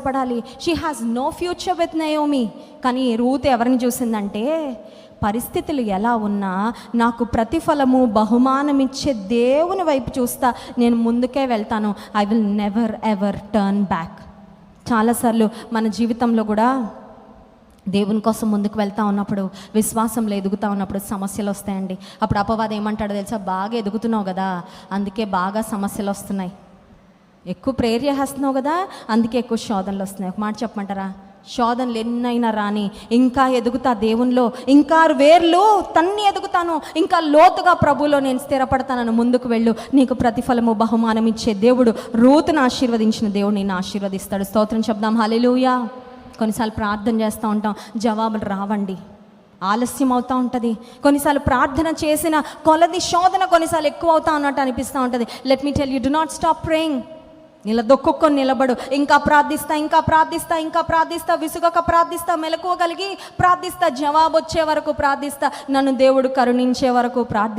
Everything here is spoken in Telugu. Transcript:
పడాలి. She has no future with Naomi. కానీ రూత్ ఎవరిని చూసిందంటే, పరిస్థితులు ఎలా ఉన్నా నాకు ప్రతిఫలము బహుమానం ఇచ్చే దేవుని వైపు చూస్తా, నేను ముందుకే వెళ్తాను. I will never ever turn back. చాలాసార్లు మన జీవితంలో కూడా దేవుని కోసం ముందుకు వెళ్తూ ఉన్నప్పుడు, విశ్వాసంలో ఎదుగుతూ ఉన్నప్పుడు సమస్యలు వస్తాయండి. అప్పుడు అపవాది ఏమంటాడో తెలుసా, బాగా ఎదుగుతున్నావు కదా అందుకే బాగా సమస్యలు వస్తున్నాయి, ఎక్కువ ప్రేయర్ చేస్తున్నావు కదా అందుకే ఎక్కువ శోధనలు వస్తున్నాయి. ఒక మాట చెప్పమంటారా, శోధనలు ఎన్నైనా రాని ఇంకా ఎదుగుతా దేవునిలో, ఇంకా వేర్లు తన్ని ఎదుగుతాను, ఇంకా లోతుగా ప్రభువులో నేను స్థిరపడతానని ముందుకు వెళ్ళు. నీకు ప్రతిఫలము బహుమానం ఇచ్చే దేవుడు, రూతును ఆశీర్వదించిన దేవుడు నిన్ను ఆశీర్వదిస్తాడు. స్తోత్రం చెప్దాం, హల్లెలూయా. కొన్నిసార్లు ప్రార్థన చేస్తూ ఉంటాం, జవాబులు రావండి, ఆలస్యం అవుతూ ఉంటుంది. కొన్నిసార్లు ప్రార్థన చేసిన కొలది శోధన కొన్నిసార్లు ఎక్కువ అవుతా ఉన్నట్టు అనిపిస్తూ ఉంటుంది. Let me tell you, do not stop praying. నిలదొక్కొని నిలబడు, ఇంకా ప్రార్థిస్తా, ఇంకా ప్రార్థిస్తా, ఇంకా ప్రార్థిస్తా, విసుగక ప్రార్థిస్తా, మెలకువగలిగి ప్రార్థిస్తా, జవాబు వచ్చే వరకు ప్రార్థిస్తా, నన్ను దేవుడు కరుణించే వరకు ప్రార్థిస్తా.